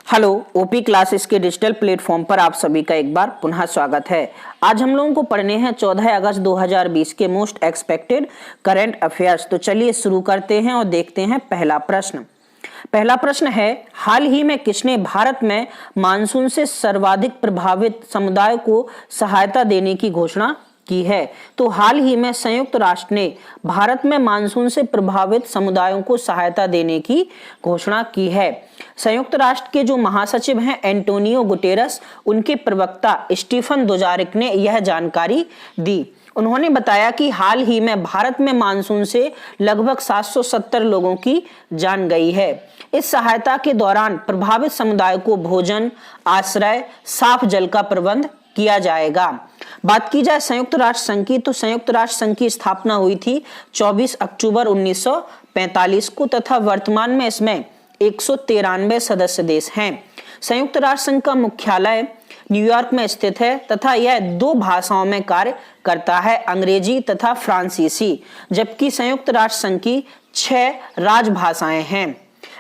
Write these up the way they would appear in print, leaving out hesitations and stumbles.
Hello, OP classes के digital platform पर आप सभी का एक बार पुनः स्वागत है। आज हम लोगों को पढ़ने हैं 14 अगस्त 2020 के मोस्ट एक्सपेक्टेड करंट अफेयर्स। तो चलिए शुरू करते हैं और देखते हैं पहला प्रश्न। पहला प्रश्न है, हाल ही में किसने भारत में मानसून से सर्वाधिक प्रभावित समुदाय को सहायता देने की घोषणा की है? तो हाल ही में संयुक्त राष्ट्र ने भारत में मानसून से प्रभावित समुदायों को सहायता देने की घोषणा की है। संयुक्त राष्ट्र के जो महासचिव हैं एंटोनियो गुटेरस, उनके प्रवक्ता स्टीफन दुजारिक ने यह जानकारी दी। उन्होंने बताया कि हाल ही में भारत में मानसून से लगभग 770 लोगों की जान गई है। इस सहायता के दौरान प्रभावित समुदाय को भोजन, आश्रय, साफ जल का प्रबंध किया जाएगा। बात की जाए संयुक्त राष्ट्र संघ की, तो संयुक्त राष्ट्र संघ की स्थापना हुई थी 24 अक्टूबर 1945 को तथा वर्तमान में इसमें 193 सदस्य देश हैं। संयुक्त राष्ट्र संघ का मुख्यालय न्यूयॉर्क में स्थित है तथा यह 2 भाषाओं में कार्य करता है, अंग्रेजी तथा फ्रांसीसी, जबकि संयुक्त राष्ट्र संघ की 6 राजभाषाएं हैं।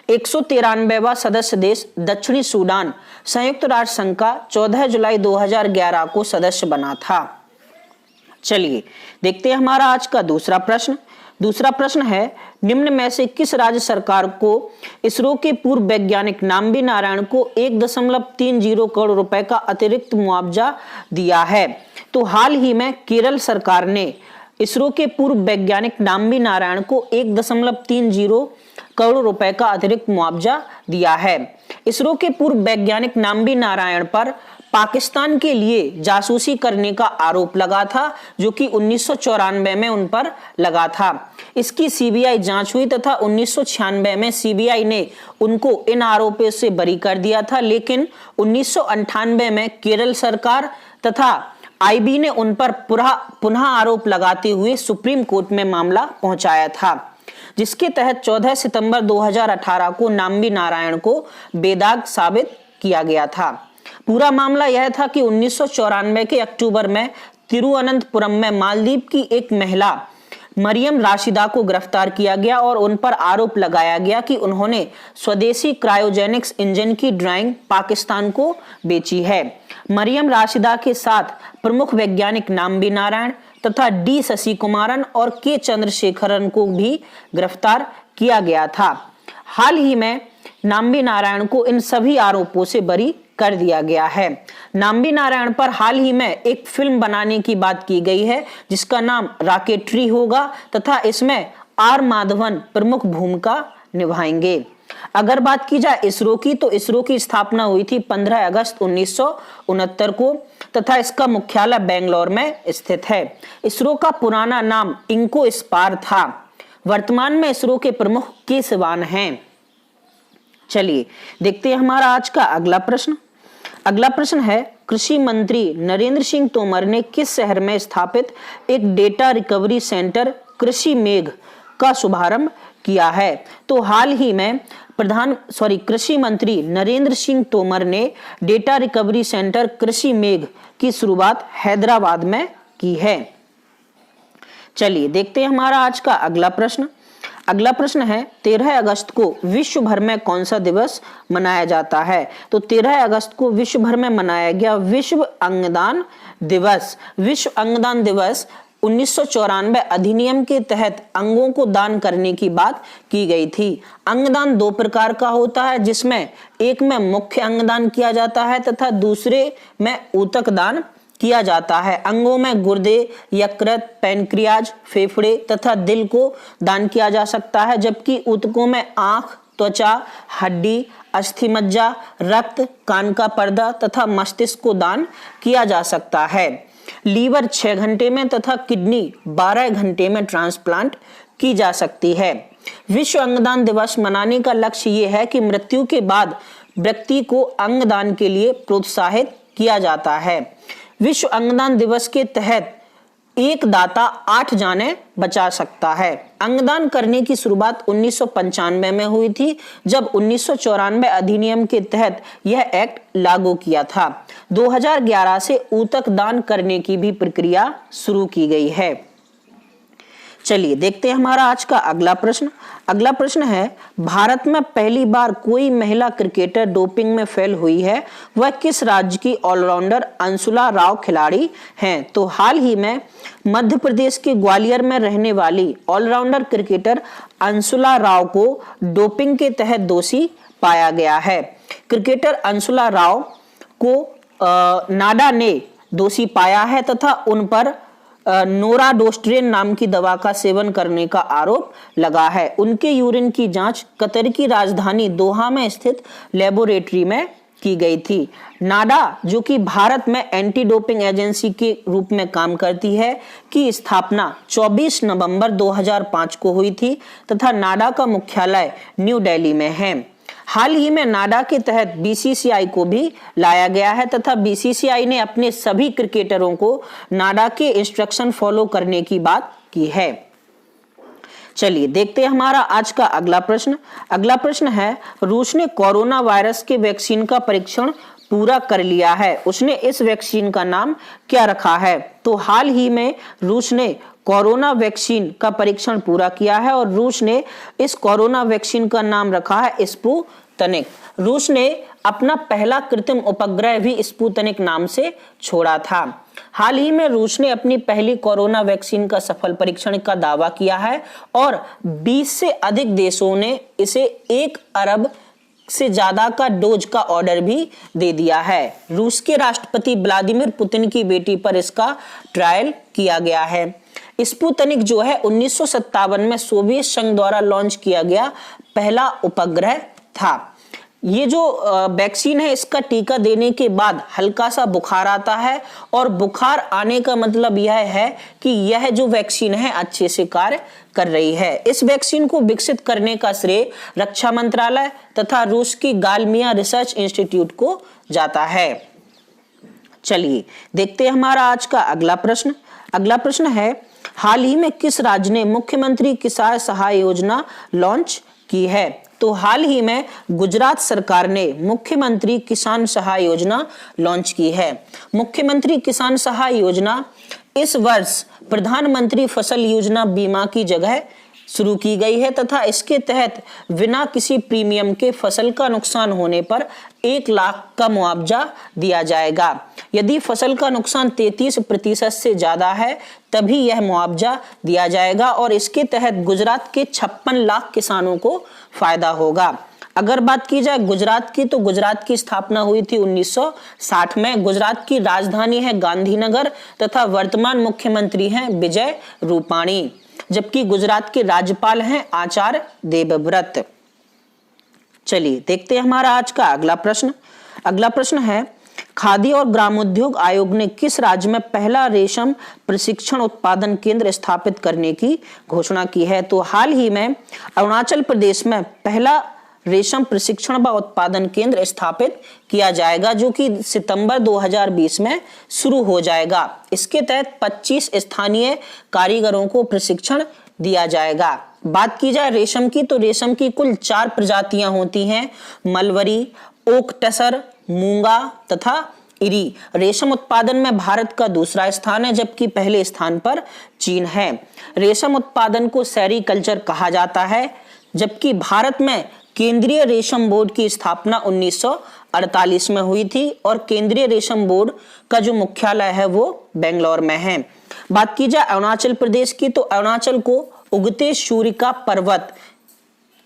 193वां सदस्य देश दक्षिणी सूडान संयुक्त राष्ट्र संघ का 14 जुलाई 2011 को सदस्य बना था। चलिए देखते हैं हमारा आज का दूसरा प्रश्न। दूसरा प्रश्न है, निम्न में से किस राज्य सरकार को इसरो के पूर्व वैज्ञानिक नाम्बी नारायण को 1.30 करोड़ रुपए का अतिरिक्त मुआवजा दिया है? तो हाल ही में केरल सरकार ने इसरो के पूर्व वैज्ञानिक नाम्बी नारायण को 1.30 करोड़ रुपए का अतिरिक्त मुआवजा दिया है। इसरो के पूर्व वैज्ञानिक नाम्बी नारायण पर पाकिस्तान के लिए जासूसी करने का आरोप लगा था, जो कि 1994 में उन पर लगा था। इसकी सीबीआई जांच हुई तथा 1996 में सीबीआई ने उनको इन आरोपों से बरी कर दिया था, लेकिन 1998 में केरल सरकार तथा आईबी ने उन पर पुनः आरोप लगाते हुए सुप्रीम कोर्ट में मामला पहुंचाया था, जिसके तहत 14 सितंबर 2018 को नाम्बी नारायण को बेदाग साबित किया गया था। पूरा मामला यह था कि 1994 के अक्टूबर में तिरुवनंतपुरम में मालदीव की एक महिला मरियम राशिदा को गिरफ्तार किया गया और उन पर आरोप लगाया गया कि उन्होंने स्वदेशी क्रायोजेनिक्स इंजन की ड्राइंग पाकिस्तान को बेची है। मरियम राशिदा के साथ प्रमुख वैज्ञानिक नाम्बी नारायण तथा डी शशि कुमारन और के चंद्रशेखरन को भी गिरफ्तार किया गया था। हाल ही में नाम्बी नारायण को इन सभी आरोपों से बरी कर दिया गया है। नाम्बी नारायण पर हाल ही में एक फिल्म बनाने की बात की गई है, जिसका नाम रॉकेटरी होगा तथा इसमें आर माधवन प्रमुख भूमिका निभाएंगे। अगर बात की जाए इसरो की, तो इसरो की स्थापना हुई थी 15 अगस्त 1969 को तथा इसका मुख्यालय बेंगलोर में स्थित है। इसरो का पुराना नाम इंको स्पार था। वर्तमान में इसरो के प्रमुख के सिवान हैं। चलिए देखते हैं हमारा आज का अगला प्रश्न। अगला प्रश्न है, कृषि मंत्री नरेंद्र सिंह तोमर ने किस शहर में स्थापित एक डेटा रिकवरी सेंटर कृषि मेघ का शुभारंभ किया है? तो हाल ही में कृषि मंत्री नरेंद्र सिंह तोमर ने डेटा रिकवरी सेंटर कृषि मेघ की शुरुआत हैदराबाद में की है। चलिए देखते हैं हमारा आज का अगला प्रश्न। अगला प्रश्न है, 13 अगस्त को विश्व भर में कौन सा दिवस मनाया जाता है? तो 13 अगस्त को विश्व भर में मनाया गया विश्व अंगदान दिवस। विश्व अंगदान दिवस 1994 अधिनियम के तहत अंगों को दान करने की बात की गई थी। अंगदान 2 प्रकार का होता है, जिसमें एक में मुख्य अंगदान किया जाता है तथा दूसरे में ऊतक दान किया जाता है। अंगों में गुर्दे, यकृत, पैनक्रियाज, फेफड़े तथा दिल को दान किया जा सकता है, जबकि ऊतकों में आंख, त्वचा, हड्डी, अस्थि मज्जा, रक्त, कान का पर्दा तथा मस्तिष्क को दान किया जा सकता है। लीवर 6 घंटे में तथा किडनी 12 घंटे में ट्रांसप्लांट की जा सकती है। विश्व अंगदान दिवस मनाने का लक्ष्य ये है कि मृत्यु के बाद व्यक्ति को अंगदान के लिए प्रोत्साहित किया जाता है। विश्व अंगदान दिवस के तहत एक दाता 8 जानें बचा सकता है। अंगदान करने की शुरुआत 1995 में हुई थी, जब 1994 अधिनियम के तहत यह एक्ट लागू किया था। 2011 से ऊतक दान करने की भी प्रक्रिया शुरू की गई है। चलिए देखते हैं हमारा आज का अगला प्रश्न। अगला प्रश्न है, भारत में पहली बार कोई महिला क्रिकेटर डोपिंग में फेल हुई है, वह किस राज्य की ऑलराउंडर अंशुला राव खिलाड़ी हैं? तो हाल ही में मध्य प्रदेश के ग्वालियर में रहने वाली ऑलराउंडर क्रिकेटर अंशुला राव को डोपिंग के तहत दोषी पाया गया है। क्रिकेटर अंशुला राव को नाडा ने दोषी पाया है तथा उन पर नोराडोस्ट्रेन नाम की दवा का सेवन करने का आरोप लगा है। उनके यूरिन की जांच कतर की राजधानी दोहा में स्थित लेबोरेटरी में की गई थी। नाडा, जो कि भारत में एंटी डोपिंग एजेंसी के रूप में काम करती है, की स्थापना 24 नवंबर 2005 को हुई थी तथा नाडा का मुख्यालय न्यू दिल्ली में है। हाल ही में नाडा के तहत बीसीसीआई को भी लाया गया है तथा बीसीसीआई ने अपने सभी क्रिकेटरों को नाडा के इंस्ट्रक्शन फॉलो करने की बात की है। चलिए देखते हैं हमारा आज का अगला प्रश्न। अगला प्रश्न है, रूस ने कोरोना वायरस के वैक्सीन का परीक्षण पूरा कर लिया है, उसने इस वैक्सीन का नाम क्या रखा है? तो हाल ही में रूस ने कोरोना वैक्सीन का परीक्षण पूरा किया है और रूस ने इस कोरोना वैक्सीन का नाम रखा है स्पुतनिक। रूस ने अपना पहला कृत्रिम उपग्रह भी स्पुतनिक नाम से छोड़ा था। हाल ही में रूस ने अपनी पहली कोरोना वैक्सीन का सफल परीक्षण का दावा किया है और 20 से अधिक देशों ने इसे 1 अरब से ज्यादा का डोज का ऑर्डर भी दे दिया है। रूस के राष्ट्रपति व्लादिमीर पुतिन की बेटी पर इसका ट्रायल किया गया है। स्पुतनिक जो है 1957 में सोवियत संघ द्वारा लॉन्च किया गया पहला उपग्रह था। ये जो वैक्सीन है, इसका टीका देने के बाद हल्का सा बुखार आता है और बुखार आने का मतलब यह है कि यह जो वैक्सीन है अच्छे से कार्य कर रही है। इस वैक्सीन को विकसित करने का श्रेय रक्षा मंत्रालय तथा रूस की गालमिया रिसर्च इंस्टीट्यूट को जाता है। चलिए देखते हैं हमारा आज का अगला प्रश्न। अगला प्रश्न है, हाल ही में किस राज्य ने मुख्यमंत्री किसान सहाय योजना लॉन्च की है? तो हाल ही में गुजरात सरकार ने मुख्यमंत्री किसान सहाय योजना लॉन्च की है। मुख्यमंत्री किसान सहाय योजना इस वर्ष प्रधानमंत्री फसल योजना बीमा की जगह शुरू की गई है तथा इसके तहत बिना किसी प्रीमियम के फसल का नुकसान होने पर 1 लाख का मुआवजा दिया जाएगा। यदि फसल का नुकसान 33% से ज्यादा है तभी यह मुआवजा दिया जाएगा और इसके तहत गुजरात के 56 लाख किसानों को फायदा होगा। अगर बात की जाए गुजरात की, तो गुजरात की स्थापना हुई थी 1960 में। गुजरात की राजधानी है गांधीनगर तथा वर्तमान मुख्यमंत्री हैं विजय रूपाणी, जबकि गुजरात के राज्यपाल हैं आचार्य देवव्रत। चलिए देखते हैं हमारा आज का अगला प्रश्न। अगला प्रश्न है, खादी और ग्रामोद्योग आयोग ने किस राज्य में पहला रेशम प्रशिक्षण उत्पादन केंद्र स्थापित करने की घोषणा की है? तो हाल ही में अरुणाचल प्रदेश में पहला रेशम प्रशिक्षण व उत्पादन केंद्र स्थापित किया जाएगा, जो कि सितंबर 2020 में शुरू हो जाएगा। इसके तहत 25 स्थानीय कारीगरों को प्रशिक्षण दिया जाएगा। बात की जाए रेशम की, तो रेशम की कुल 4 प्रजातियां होती हैं, मलवरी, ओक टसर, मूंगा तथा इरी। रेशम उत्पादन में भारत का दूसरा स्थान है, जबकि पहले स्थान पर चीन है। रेशम उत्पादन को सेरीकल्चर कहा जाता है, जबकि भारत में केंद्रीय रेशम बोर्ड की स्थापना 1948 में हुई थी और केंद्रीय रेशम बोर्ड का जो मुख्यालय है वो बेंगलोर में है। बात की जाए अरुणाचल प्रदेश की, तो अरुणाचल को उगते सूर्य का पर्वत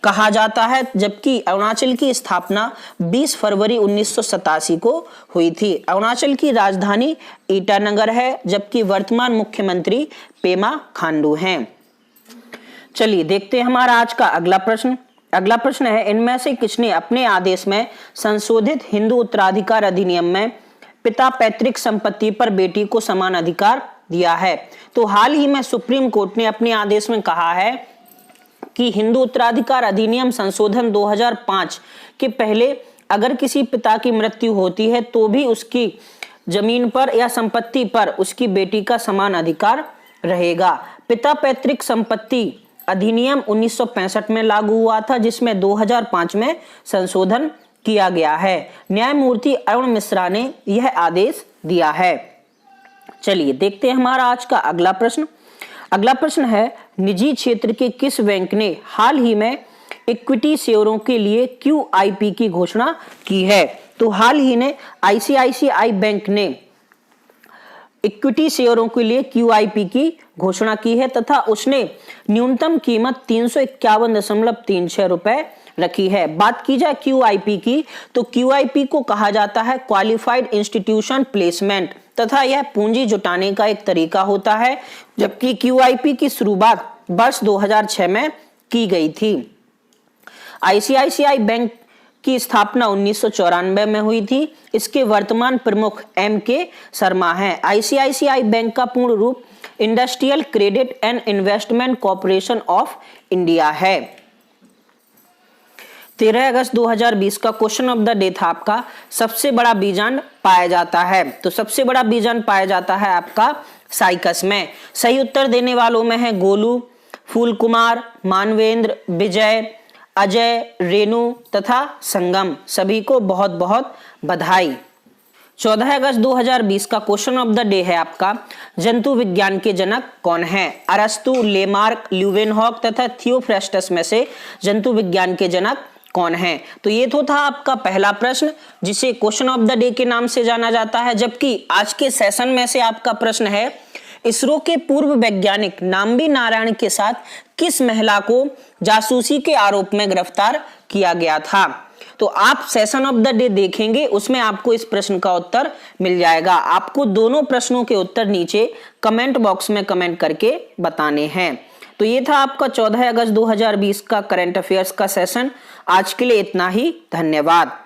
कहा जाता है, जबकि अरुणाचल की स्थापना 20 फरवरी 1987 को हुई थी। अरुणाचल की राजधानी ईटानगर है, जबकि वर्तमान मुख्यमंत्री पेमा खांडू हैं। चलिए देखते हैं हमारा आज का अगला प्रश्न। अगला प्रश्न है, इनमें से किसने अपने आदेश में संशोधित हिंदू उत्तराधिकार अधिनियम में पिता पैतृक संपत्ति पर बेटी को समान अधिकार दिया है? तो हाल ही में सुप्रीम कोर्ट ने अपने आदेश में कहा है कि हिंदू उत्तराधिकार अधिनियम संशोधन 2005 के पहले अगर किसी पिता की मृत्यु होती है तो भी उसकी जमीन पर या संपत्ति पर उसकी बेटी का समान अधिकार रहेगा। पिता पैतृक संपत्ति अधिनियम 1965 में लागू हुआ था, जिसमें 2005 में संशोधन किया गया है। न्यायमूर्ति अरुण मिश्रा ने यह आदेश दिया है। चलिए देखते हैं हमारा आज का अगला प्रश्न। अगला प्रश्न है, निजी क्षेत्र के किस बैंक ने हाल ही में इक्विटी शेयरों के लिए QIP की घोषणा की है? तो हाल ही ने ICICI बैंक ने इक्विटी शेयरों के लिए QIP की घोषणा की है तथा उसने न्यूनतम कीमत 351.36 रुपए रखी है। बात की जाए QIP की, तो QIP को कहा जाता है क्वालिफाइड इंस्टीट्यूशन प्लेसमेंट तथा यह पूंजी जुटाने का एक तरीका होता है, जबकि QIP की शुरुआत वर्ष 2006 में की गई थी। ICICI बैंक की स्थापना 1994 में हुई थी। इसके वर्तमान प्रमुख MK शर्मा हैं। ICICI बैंक का पूर्ण रूप industrial credit and investment corporation of India है। 13 अगस्त 2020 का क्वेश्चन ऑफ द डे था आपका, सबसे बड़ा बीजांड पाया जाता है। तो सबसे बड़ा बीजांड पाया जाता है आपका साइकस में। सही उत्तर देने वालों में है गोलू, फूल कुमार, मानवेंद्र, विजय, अजय, रेणु तथा संगम। सभी को बहुत बहुत बधाई। 14 अगस्त 2020 का क्वेश्चन ऑफ द डे है आपका, जंतु विज्ञान के जनक कौन है? अरस्तु, लेमार्क, ल्यूवेनहॉक तथा थियोफ्रेस्टस में से जंतु विज्ञान के जनक कौन है? तो ये तो था आपका पहला प्रश्न, जिसे क्वेश्चन ऑफ द डे के नाम से जाना जाता है। जबकि आज के सेशन में से आपका प्रश्न है, इसरो के पूर्व वैज्ञानिक नाम्बी नारायण के साथ किस महिला को जासूसी के आरोप में गिरफ्तार किया गया था? तो आप सेशन ऑफ द डे देखेंगे, उसमें आपको इस प्रश्न का उत्तर मिल जाएगा। आपको दोनों प्रश्नों के उत्तर नीचे कमेंट बॉक्स में कमेंट करके बताने हैं। तो ये था आपका 14 अगस्त 2020 का करंट अफेयर्स का सेशन। आज के लिए इतना ही, धन्यवाद।